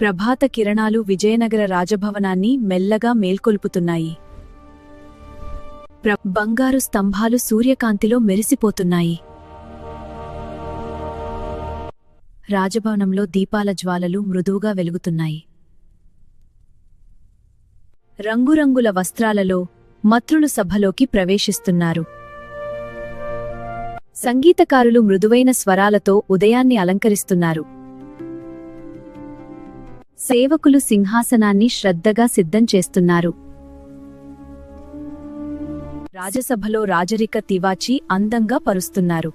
ప్రభాత కిరణాలు విజయనగర రాజభవనాన్ని మెల్లగా మేల్కొల్పుతున్నాయి. బంగారు స్తంభాలు సూర్యకాంతిలో మెరిసిపోతున్నాయి. రాజభవనంలో దీపాల జ్వాలలు మృదువుగా వెలుగుతున్నాయి. రంగురంగుల వస్త్రాలలో మంత్రులు సభలోకి ప్రవేశిస్తున్నారు. సంగీతకారులు మృదువైన స్వరాలతో ఉదయాన్ని అలంకరిస్తున్నారు. సేవకులు సింహాసనాన్ని శ్రద్ధగా సిద్ధం చేస్తున్నారు. రాజసభలో రాజరిక తివాచీ అందంగా పరుస్తున్నారు.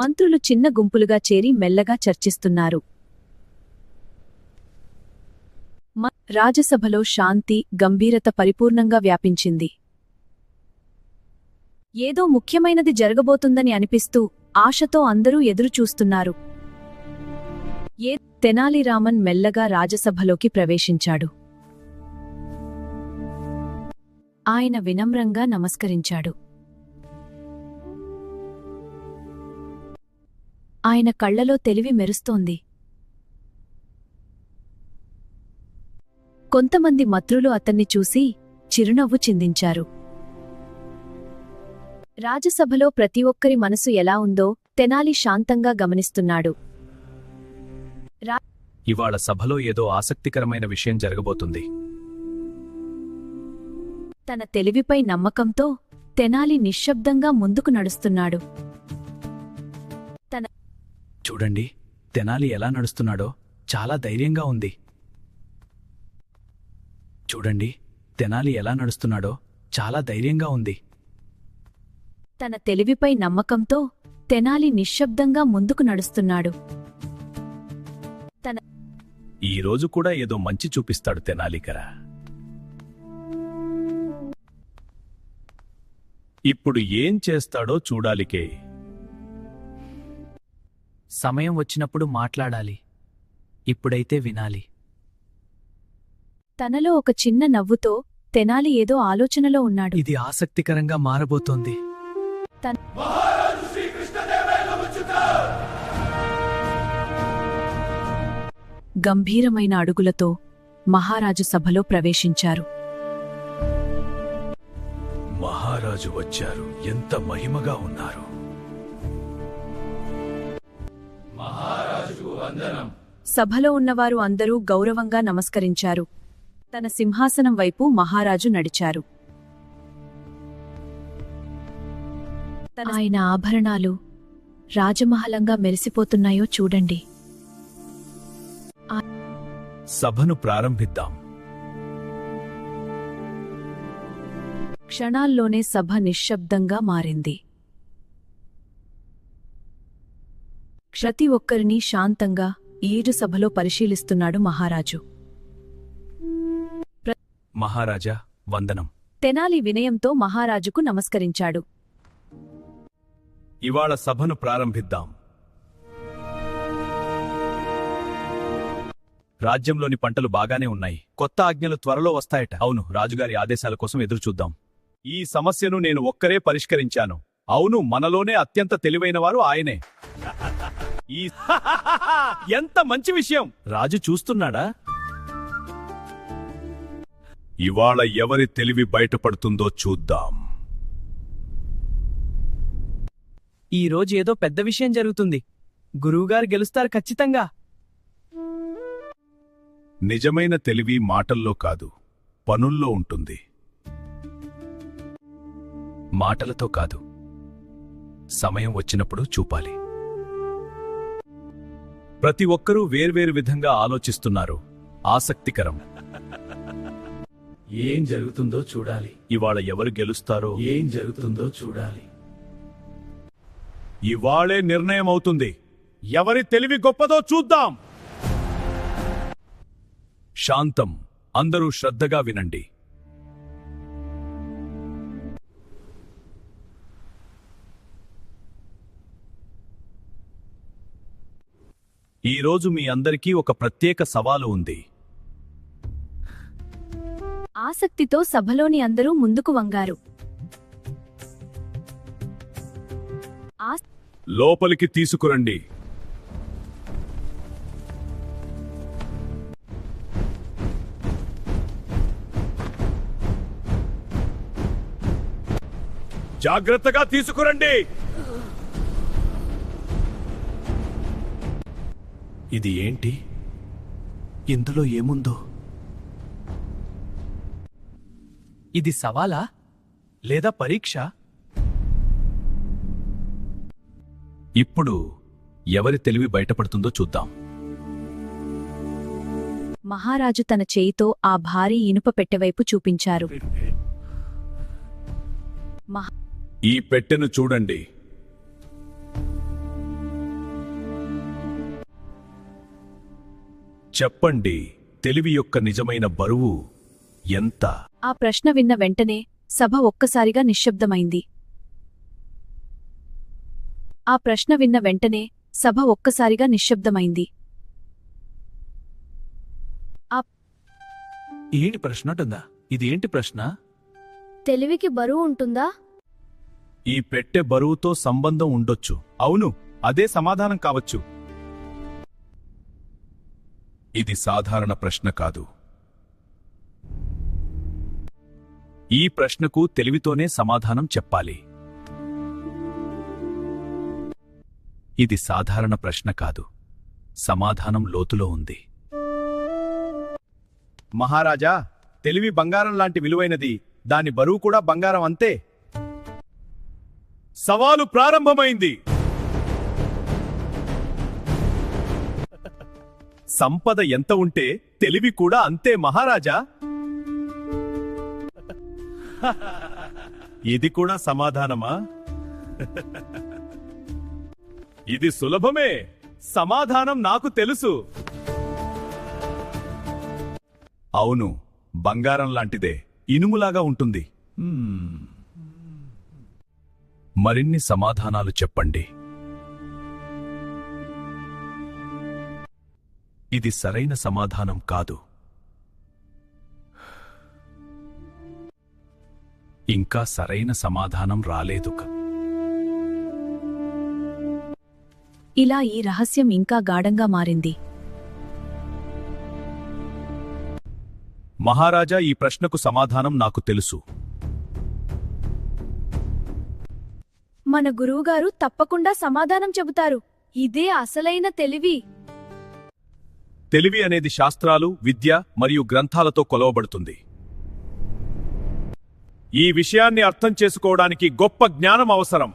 మంత్రులు చిన్న గుంపులుగా చేరి మెల్లగా చర్చిస్తున్నారు. రాజసభలో శాంతి, గంభీరత పరిపూర్ణంగా వ్యాపించింది. ఏదో ముఖ్యమైనది జరగబోతుందని అనిపిస్తూ ఆశతో అందరూ ఎదురుచూస్తున్నారు. తెనాలిరామన్ మెల్లగా రాజసభలోకి ప్రవేశించాడు. ఆయన వినమ్రంగా నమస్కరించాడు. ఆయన కళ్లలో తెలివి మెరుస్తోంది. కొంతమంది మంత్రులు అతన్ని చూసి చిరునవ్వు చిందించారు. రాజసభలో ప్రతి ఒక్కరి మనసు ఎలా ఉందో తెనాలి శాంతంగా గమనిస్తున్నాడు. ఇవాళ సభలో ఏదో ఆసక్తికరమైన విషయం జరగబోతుంది. తన తెలివిపై నమ్మకంతో తెనాలి నిశ్శబ్దంగా ముందుకు నడుస్తున్నాడు. చూడండి, తెనాలి ఎలా నడుస్తున్నాడో చాలా ధైర్యంగా ఉంది. చూడండి, తెనాలి ఎలా నడుస్తున్నాడో చాలా ధైర్యంగా ఉంది. తన తెలివిపై నమ్మకంతో తెనాలి నిశ్శబ్దంగా ముందుకు నడుస్తున్నాడు. ఈ రోజు కూడా ఏదో మంచి చూపిస్తాడు తెనాలికర. ఇప్పుడు ఏం చేస్తాడో చూడాలికే. సమయం వచ్చినప్పుడు మాట్లాడాలి, ఇప్పుడైతే వినాలి. తనలో ఒక చిన్న నవ్వుతో తెనాలి ఏదో ఆలోచనలో ఉన్నాడు. ఇది ఆసక్తికరంగా మారబోతోంది. గంభీరమైన అడుగులతో మహారాజు సభలో ప్రవేశించారు. మహారాజు వచ్చారు, ఎంత మహిమగా ఉన్నారు. మహారాజుకు వందనం. సభలో ఉన్నవారు అందరూ గౌరవంగా నమస్కరించారు. తన సింహాసనం వైపు మహారాజు నడిచారు. ఆయన ఆభరణాలు రాజమహలంగా మెరిసిపోతున్నాయో చూడండి. సభను ప్రారంభిద్దాం. క్షణాల్లోనే సభ నిశ్శబ్దంగా మారింది. ప్రతి ఒక్కరినీ శాంతంగా ఈడు సభలో పరిశీలిస్తున్నాడు మహారాజు. మహారాజా, వందనం. తెనాలి వినయంతో మహారాజుకు నమస్కరించాడు. ఇవాళ సభను ప్రారంభిద్దాం. రాజ్యంలోని పంటలు బాగానే ఉన్నాయి. కొత్త ఆజ్ఞలు త్వరలో వస్తాయట. అవును, రాజుగారి ఆదేశాల కోసం ఎదురుచూద్దాం. ఈ సమస్యను నేను ఒక్కరే పరిష్కరించాను. అవును, మనలోనే అత్యంత తెలివైనవారు ఆయనే. ఎంత మంచి విషయం! రాజు చూస్తున్నాడా? ఇవాళ ఎవరి తెలివి బయటపడుతుందో చూద్దాం. ఈ రోజు ఏదో పెద్ద విషయం జరుగుతుంది. గురువుగారు గెలుస్తారు ఖచ్చితంగా. నిజమైన తెలివి మాటల్లో కాదు, పనుల్లో ఉంటుంది. మాటలతో కాదు, సమయం వచ్చినప్పుడు చూపాలి. ప్రతి ఒక్కరూ వేర్వేరు విధంగా ఆలోచిస్తున్నారు. ఆసక్తికరం. ఏం జరుగుతుందో చూడాలి. ఇవాళ ఎవరు గెలుస్తారో ఏం జరుగుతుందో చూడాలి. ఇవాళే నిర్ణయం అవుతుంది. ఎవరి తెలివి గొప్పదో చూద్దాం. శాంతం. అందరూ శ్రద్ధగా వినండి. ఈరోజు మీ అందరికీ ఒక ప్రత్యేక సవాలు ఉంది. ఆసక్తితో సభలోని అందరూ ముందుకు వంగారు. లోపలికి తీసుకురండి. జాగ్రత్తగా తీసుకురండి. ఇది ఏంటి? ఇందులో ఏముందో? ఇది సవాలా లేదా పరీక్ష? ఇప్పుడు ఎవరి తెలివి బయటపడుతుందో చూద్దాం. మహారాజు తన చేయితో ఆ భారీ ఇనుప పెట్టెవైపు చూపించారు. ఈ పెట్టెను చూడండి. చెప్పండి, తెలివి యొక్క నిజమైన బరువు ఎంత? ఆ ప్రశ్న విన్న వెంటనే సభ ఒక్కసారిగా నిశ్శబ్దమైంది. ఆ ప్రశ్న విన్న వెంటనే సభ ఒక్కసారిగా నిశ్శబ్దమైంది. ఏంటి ప్రశ్న ఉంటుందా? ఇది ఏంటి ప్రశ్న? తెలివికి బరువు ఉంటుందా? ఈ పెట్టె బరువుతో సంబంధం ఉండొచ్చు. అవును, అదే సమాధానం కావచ్చు. ఇది సాధారణ ప్రశ్న కాదు. ఈ ప్రశ్నకు తెలివితోనే సమాధానం చెప్పాలి. ఇది సాధారణ ప్రశ్న కాదు. సమాధానం లోతులో ఉంది. మహారాజా, తెలివి బంగారం లాంటి విలువైనది. దాని బరువు కూడా బంగారం అంతే. సవాలు ప్రారంభమైంది. సంపద ఎంత ఉంటే తెలివి కూడా అంతే మహారాజా. ఇది కూడా సమాధానమా? ఇది సులభమే. సమాధానం నాకు తెలుసు. అవును, బంగారం లాంటిదే. ఇనుములాగా ఉంటుంది. మరిన్ని సమాధానాలు చెప్పండి. ఇది సరైన సమాధానం కాదు. ఇంకా సరైన సమాధానం రాలేదు. ఇలా ఈ రహస్యం ఇంకా గాఢంగా మారింది. మహారాజా, ఈ ప్రశ్నకు సమాధానం నాకు తెలుసు. మన గురువుగారు తప్పకుండా సమాధానం చెబుతారు. ఇదే అసలైన తెలివి. తెలివి అనేది శాస్త్రాలు, విద్య మరియు గ్రంథాలతో కొలవబడుతుంది. ఈ విషయాన్ని అర్థం చేసుకోవడానికి గొప్ప జ్ఞానం అవసరం.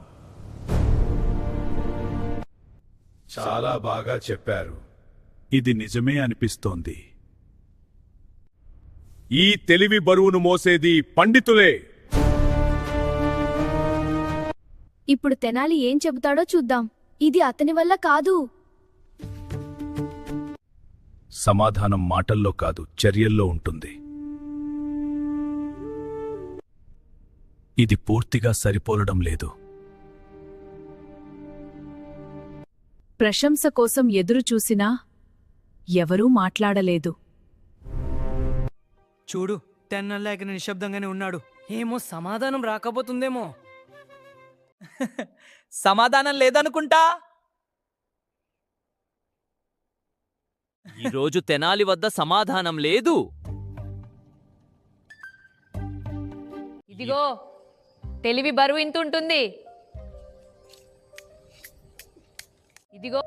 చాలా బాగా చెప్పారు. ఇది నిజమే అనిపిస్తోంది. ఈ తెలివి బరువును మోసేది పండితులే. ఇప్పుడు తెనాలి ఏం చెబుతాడో చూద్దాం. ఇది అతని వల్ల కాదు. సమాధానం మాటల్లో కాదు, చర్యల్లో ఉంటుంది. ఇది పూర్తిగా సరిపోలడం లేదు. ప్రశంస కోసం ఎదురుచూసినా ఎవరూ మాట్లాడలేదు. చూడు, తెన్నల్లాగిన నిశ్శబ్దంగానే ఉన్నాడు. ఏమో సమాధానం రాకపోతుందేమో. సమాధానం లేదనుకుంటా. ఈరోజు తెనాలి వద్ద సమాధానం లేదు. ఇదిగో, తెలివి బరువు ఇంత ఉంటుంది. ఇదిగో.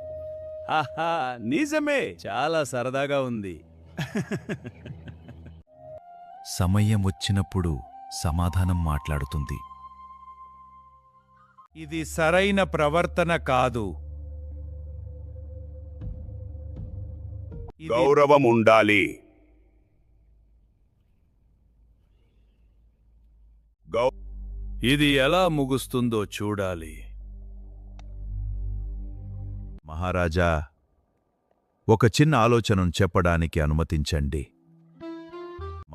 నిజమే, చాలా సరదాగా ఉంది. సమయం వచ్చినప్పుడు సమాధానం మాట్లాడుతుంది. ఇది సరైన ప్రవర్తన కాదు. గౌరవం ఉండాలి. ఇది ఎలా ముగుస్తుందో చూడాలి. మహారాజా, ఒక చిన్న ఆలోచనను చెప్పడానికి అనుమతించండి.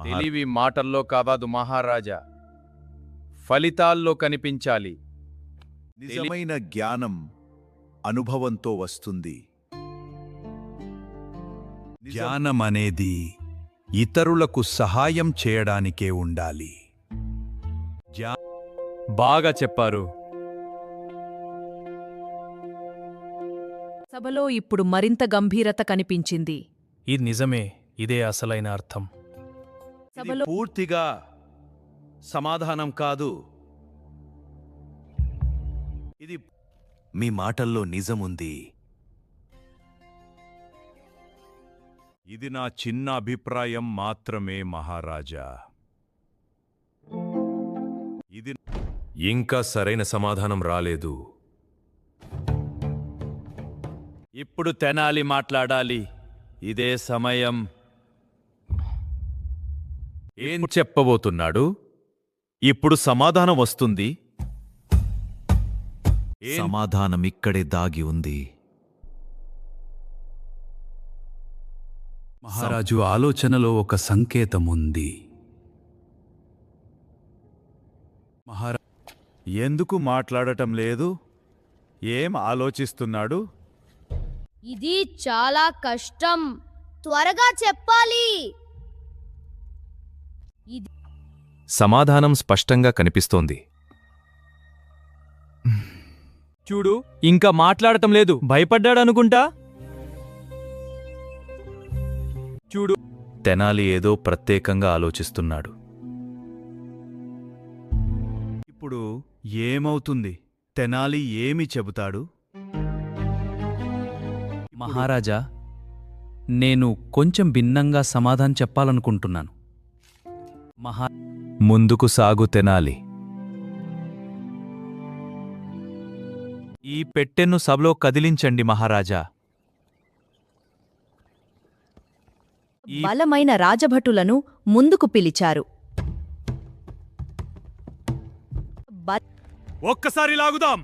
తెలివి మాటల్లో కాదు మహారాజా, ఫలితాల్లో కనిపించాలి. నిజమైన జ్ఞానం అనుభవంతో వస్తుంది. జ్ఞానం అనేది ఇతరులకు సహాయం చేయడానికే ఉండాలి. బాగా చెప్పారు. సభలో ఇప్పుడు మరింత గంభీరత కనిపించింది. ఇది నిజమే. ఇదే అసలైన అర్థం. ఇది పూర్తిగా సమాధానం కాదు. మీ మాటల్లో నిజముంది. ఇది నా చిన్న అభిప్రాయం మాత్రమే మహారాజా. ఇది ఇంకా సరైన సమాధానం రాలేదు. ఇప్పుడు తెనాలి మాట్లాడాలి. ఇదే సమయం. ఏం చెప్పబోతున్నాడు? ఇప్పుడు సమాధానం వస్తుంది. సమాధానం ఇక్కడే దాగి ఉంది. మహారాజు ఆలోచనలో ఒక సంకేతం ఉంది. ఎందుకు మాట్లాడటం లేదు? ఏం ఆలోచిస్తున్నాడు? ఇది చాలా కష్టం, త్వరగా చెప్పాలి. సమాధానం స్పష్టంగా కనిపిస్తోంది. చూడు, ఇంకా మాట్లాడటం లేదు. భయపడ్డాడనుకుంటా. చూడు, తెనాలి ఏదో ప్రత్యేకంగా ఆలోచిస్తున్నాడు. ఇప్పుడు ఏమవుతుంది? తెనాలి ఏమి చెబుతాడు? మహారాజా, నేను కొంచెం భిన్నంగా సమాధానం చెప్పాలనుకుంటున్నాను. ముందుకు సాగు తెనాలి. ఈ పెట్టెను సభలో కదిలించండి మహారాజా. బలమైన రాజభటులను ముందుకు పిలిచారు. ఒక్కసారి లాగుదాం.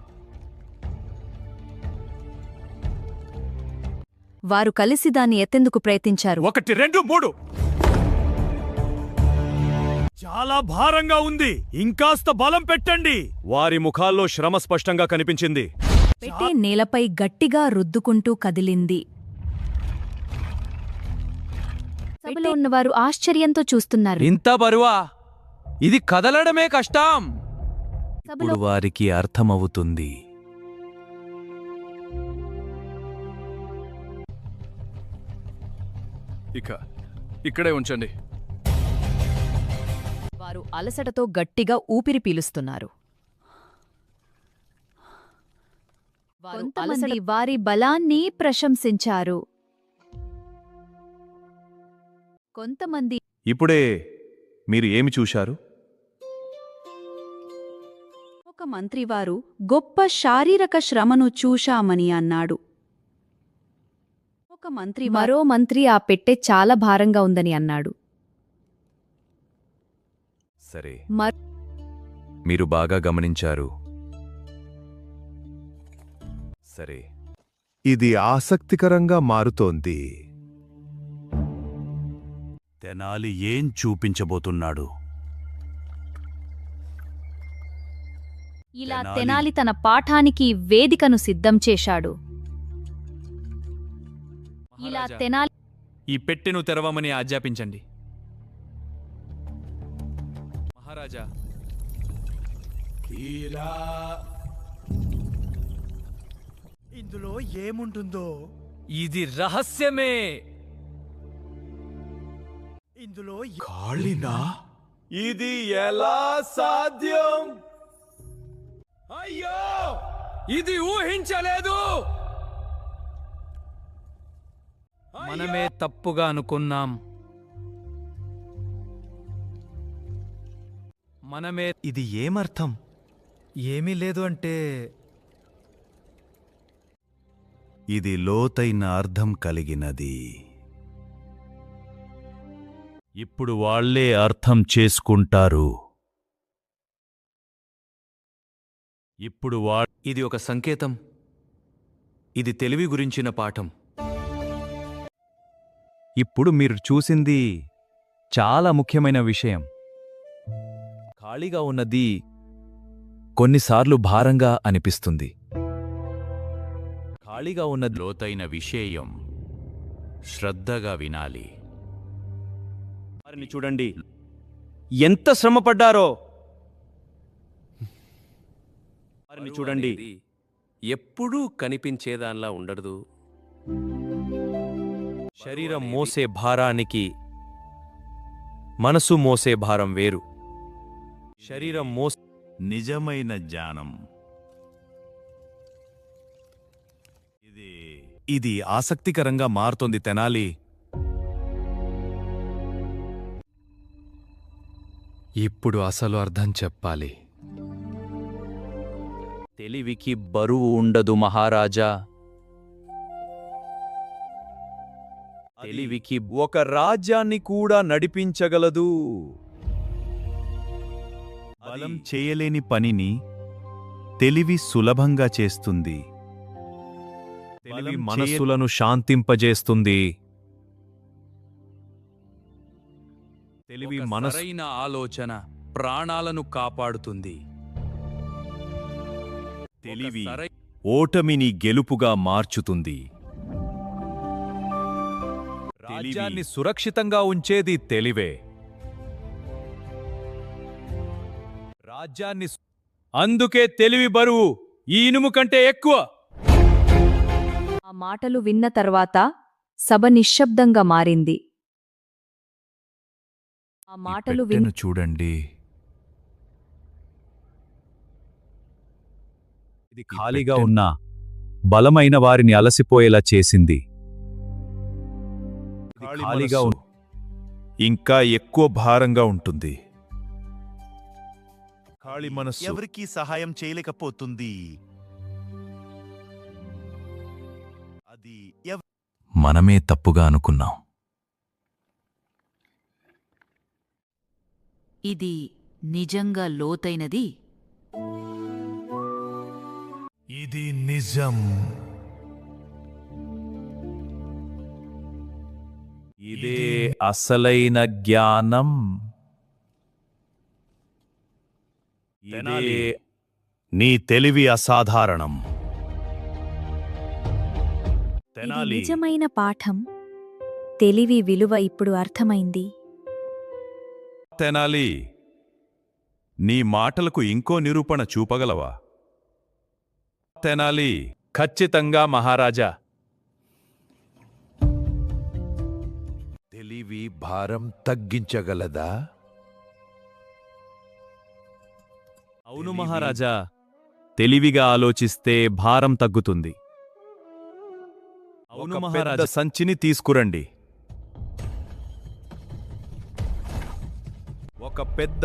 వారు కలిసి దాన్ని ఎత్తేందుకు ప్రయత్నించారు. 1 2 3. చాలా భారంగా ఉంది. ఇంకాస్త బలం పెట్టండి. వారి ముఖాల్లో శ్రమ స్పష్టంగా కనిపించింది. పెట్టె నేలపై గట్టిగా రుద్దుకుంటూ కదిలింది. సభలో ఉన్నవారు ఆశ్చర్యంతో చూస్తున్నారు. ఇంత బరువా? ఇది కదలడమే కష్టం. ఇప్పుడు వారికి అర్థమవుతుంది. ఇక్కడే ఉంచండి. వారు అలసటతో గట్టిగా ఊపిరి పీలుస్తున్నారు. కొంతమంది వారి బలాన్ని ప్రశంసించారు. కొంతమంది ఇప్పుడే మీరు ఏమి చూశారు? ఒక మంత్రివారు గొప్ప శారీరక శ్రమను చూశామని అన్నాడు. ఒక మంత్రి మరో మంత్రి ఆ పెట్టె చాలా భారంగా ఉందని అన్నాడు. సరే, మరో మీరు బాగా గమనించారు. సరే, ఇది ఆసక్తికరంగా మారుతోంది. తెనాలి ఏం చూపించబోతున్నాడు? ఇలా తెనాలి తన పాఠానికి వేదికను సిద్ధం చేశాడు. ఇలా తెనాలి ఈ పెట్టెను తెరవమని ఆజ్ఞాపించండి. మహారాజా, ఇందులో ఏముంటుందో? ఇది రహస్యమే. ఇందులో కాళినా? ఇది ఎలా సాధ్యం? అయ్యో, ఇది ఊహించలేదు. మనమే తప్పుగా అనుకున్నాం. మనమే ఇది ఏమర్థం? ఏమీ లేదు అంటే ఇది లోతైన అర్థం కలిగినది. ఇప్పుడు వాళ్లే అర్థం చేసుకుంటారు. ఇప్పుడు ఇది ఒక సంకేతం. ఇది తెలివి గురించిన పాఠం. ఇప్పుడు మీరు చూసింది చాలా ముఖ్యమైన విషయం. ఖాళీగా ఉన్నది కొన్నిసార్లు భారంగా అనిపిస్తుంది. ఖాళీగా ఉన్న లోతైన విషయం. శ్రద్ధగా వినాలి. వారిని చూడండి, ఎంత శ్రమపడ్డారో. వారిని చూడండి, ఎప్పుడూ కనిపించేదాన్లా ఉండదు. శరీరం మోసే భారానికి మనసు మోసే భారం వేరు. శరీరం నిజమైన జ్ఞానం ఇది ఆసక్తికరంగా మారుతోంది తెనాలి. ఇప్పుడు అసలు అర్థం చెప్పాలి. తెలివికి బరువు ఉండదు మహారాజా. తెలివికి ఒక రాజ్యాన్ని కూడా నడిపించగలదు. బలం చేయలేని పనిని తెలివి సులభంగా చేస్తుంది. తెలివి మనస్సులను శాంతింపజేస్తుంది. తెలివి ఒక మనస్సు సరైన ఆలోచన ప్రాణాలను కాపాడుతుంది. తెలివి సరై- ఓటమిని గెలుపుగా మార్చుతుంది. రాజ్యాన్ని సురక్షితంగా ఉంచేది తెలివే. రాజ్యాన్ని అందుకే తెలివి బరువు ఈ ఇనుము కంటే ఎక్కువ. ఆ మాటలు విన్న తర్వాత సభ నిశ్శబ్దంగా మారింది. ఆ మాటలు పెట్టెను చూడండి. ఇది ఖాళీగా ఉన్న బలమైన వారిని అలసిపోయేలా చేసింది. ఇది ఖాళీగా మనస్సు ఇంకా ఎక్కువ భారంగా ఉంటుంది. ఖాళీ మనస్సు ఎవరికీ సహాయం చేయలేకపోతుంది. అది మనమే తప్పుగా అనుకున్నాం. ఇది నిజంగా లోతైనది. ఇది నిజం. ఇదే అసలైన జ్ఞానం. తెనాలి, నీ తెలివి అసాధారణం. ఇది తెనాలి, నిజమైన పాఠం. తెలివి విలువ ఇప్పుడు అర్థమైంది. తెనాలి, నీ మాటలకు ఇంకో నిరూపణ చూపగలవా? తెనాలి, ఖచ్చితంగా మహారాజా. తెలివి భారం తగ్గించగలదా? అవును మహారాజా. తెలివిగా ఆలోచిస్తే భారం తగ్గుతుంది. అవును ఒక మహారాజా. పెద్ద సంచిని తీసుకురండి. ఒక పెద్ద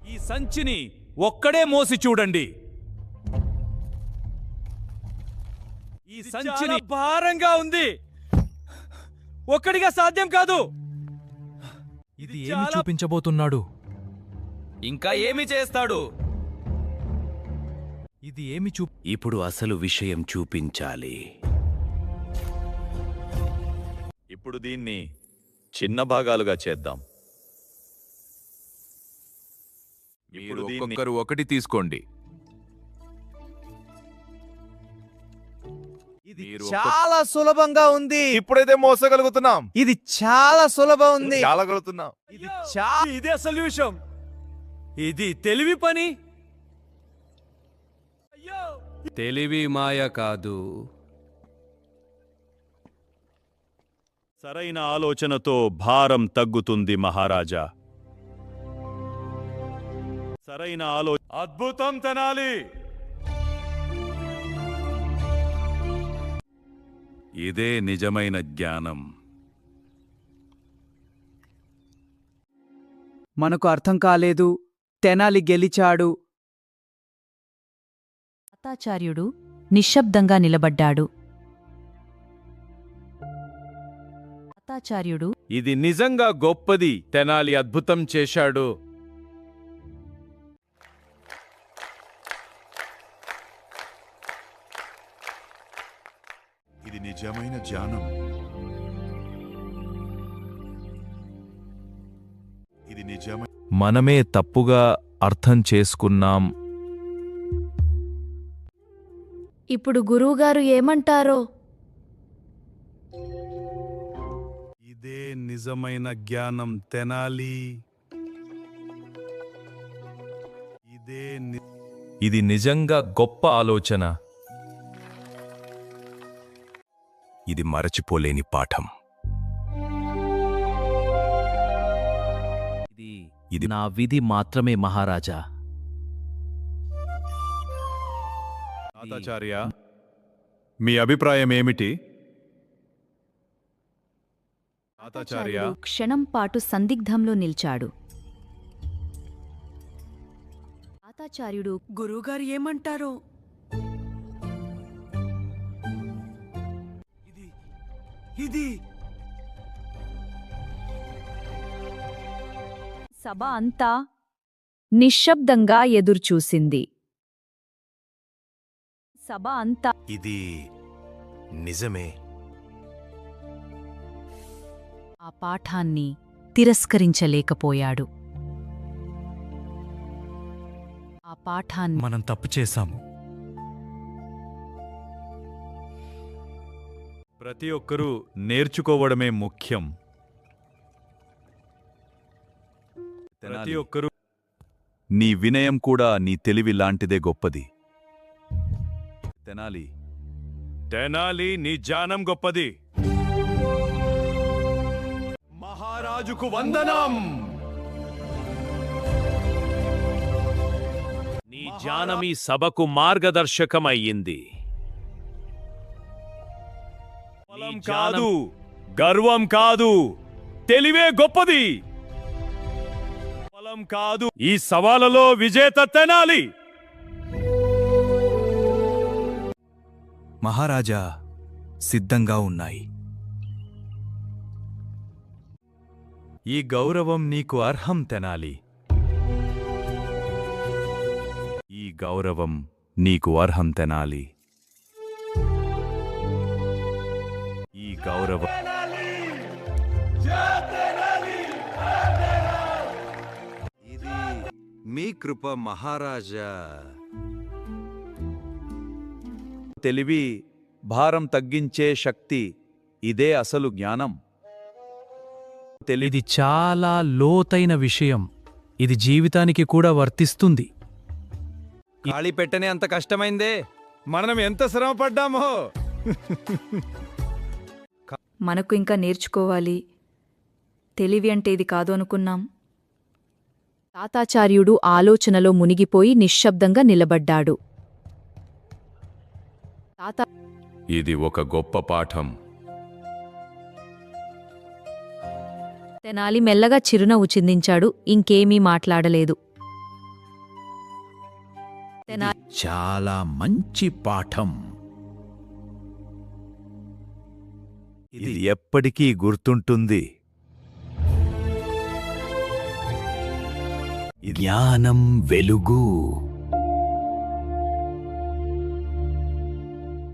ఈ సంచిని ఒక్కడే మోసి చూడండి. ఈ సంచిని భారంగా ఉంది. ఒక్కడిగా సాధ్యం కాదు. ఇది ఏమి చూపించబోతున్నాడు? ఇంకా ఏమి చేస్తాడు? ఇది ఏమి ఇప్పుడు అసలు విషయం చూపించాలి. ఇప్పుడు దీన్ని చిన్న భాగాలుగా చేద్దాం. మీరు ఒక్కొక్కరు ఒకటి తీసుకోండి. ఇది మీరు చాలా సులభంగా ఉంది. ఇప్పుడైతే మోసగలుగుతున్నాం. ఇది చాలా సులభం ఉంది. చాలగలుగుతున్నాం. ఇది ఇదే సొల్యూషన్. ఇది తెలివి పని. తెలివి మాయ కాదు. సరైన ఆలోచనతో భారం తగ్గుతుంది మహారాజా. సరైన అద్భుతం తెనాలి. ఇదే నిజమైన జ్ఞానం. మనకు అర్థం కాలేదు. తెనాలి గెలిచాడు. తాతాచార్యుడు నిశ్శబ్దంగా నిలబడ్డాడు. తాతాచార్యుడు ఇది నిజంగా గొప్పది. తెనాలి అద్భుతం చేశాడు. ఇది నిజమైన జ్ఞానం. ఇది నిజమైన మనమే తప్పుగా అర్థం చేసుకున్నాం. ఇప్పుడు గురువుగారు ఏమంటారో? ఇదే నిజమైన జ్ఞానం తెనాలి. ఇది నిజంగా గొప్ప ఆలోచన. ఇది మరచిపోలేని పాఠం. ఇది నా విధి మాత్రమే మహారాజా. తాతాచార్య మీ అభిప్రాయం ఏమిటి? తాతాచార్య క్షణం పాటు సందిగ్ధంలో నిల్చాడు. తాతాచార్యుడు గురువుగారు ఏమంటారో ఇది సభ అంతా నిశ్శబ్దంగా ఎదుర్చూసింది. సభ అంతా ఇది నిజమే. ఆ పాఠాన్ని తిరస్కరించలేకపోయాడు. ఆ పాఠాన్ని మనం తప్పు చేశాము. ప్రతి ఒక్కరూ నేర్చుకోవడమే ముఖ్యం. ప్రతి ఒక్కరూ నీ వినయం కూడా నీ తెలివి లాంటిదే గొప్పది. తెనాలి తెనాలి నీ జ్ఞానం గొప్పది. మహారాజుకు వందనం. నీ జ్ఞానం ఈ సభకు మార్గదర్శకమయ్యింది. బలం కాదు, గర్వం కాదు, తెలివే గొప్పది. బలం కాదు, ఈ సవాలులో విజేత తెనాలి. మహారాజా సిద్ధంగా ఉన్నాయి. ఈ గౌరవం నీకు అర్హం తెనాలి. ఈ గౌరవం నీకు అర్హం తెనాలి. ఈ గౌరవం ఇది మీ కృప మహారాజా. తెలివి, భారం తగ్గించే శక్తి, ఇదే అసలు జ్ఞానం. ఇది చాలా లోతైన విషయం. ఇది జీవితానికి కూడా వర్తిస్తుంది. ఖాళీ పెట్టనే అంత కష్టమైందే. మనం ఎంత శ్రమ పడ్డామో. మనకు ఇంకా నేర్చుకోవాలి. తెలివి అంటే ఇది కాదు అనుకున్నాం. తాతాచార్యుడు ఆలోచనలో మునిగిపోయి నిశ్శబ్దంగా నిలబడ్డాడు. ఇది ఒక గొప్ప పాఠం. తెనాలి మెల్లగా చిరునవ్వు చిందించాడు. ఇంకేమీ మాట్లాడలేదు. చాలా మంచి పాఠం. ఇది ఎప్పటికీ గుర్తుంటుంది. జ్ఞానం వెలుగు.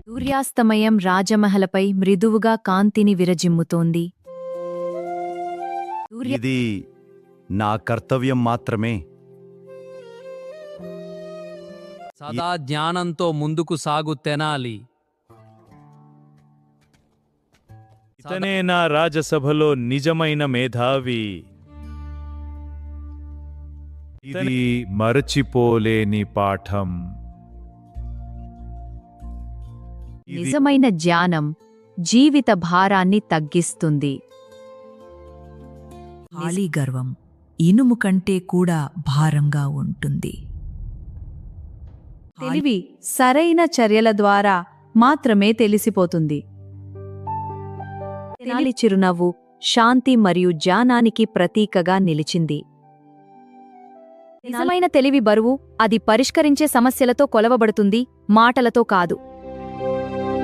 సూర్యాస్తమయం రాజమహలపై మృదువుగా కాంతిని విరజిమ్ముతోంది. ఇది నా కర్తవ్యం మాత్రమే. సదా జ్ఞానంతో ముందుకు సాగు తెనాలి. ఇతనే నా రాజసభలో నిజమైన మేధావి. ఇది మరచిపోలేని పాఠం. నిజమైన జ్ఞానం జీవిత భారాన్ని తగ్గిస్తుంది. ఖాళీ గర్వం ఇనుము కంటే కూడా భారంగా ఉంటుంది. తెలివి సరైన చర్యల ద్వారా మాత్రమే తెలిసిపోతుంది. తెనాలి చిరునవ్వు శాంతి మరియు జ్ఞానానికి ప్రతీకగా నిలిచింది. నిజమైన తెలివి బరువు అది పరిష్కరించే సమస్యలతో కొలవబడుతుంది, మాటలతో కాదు.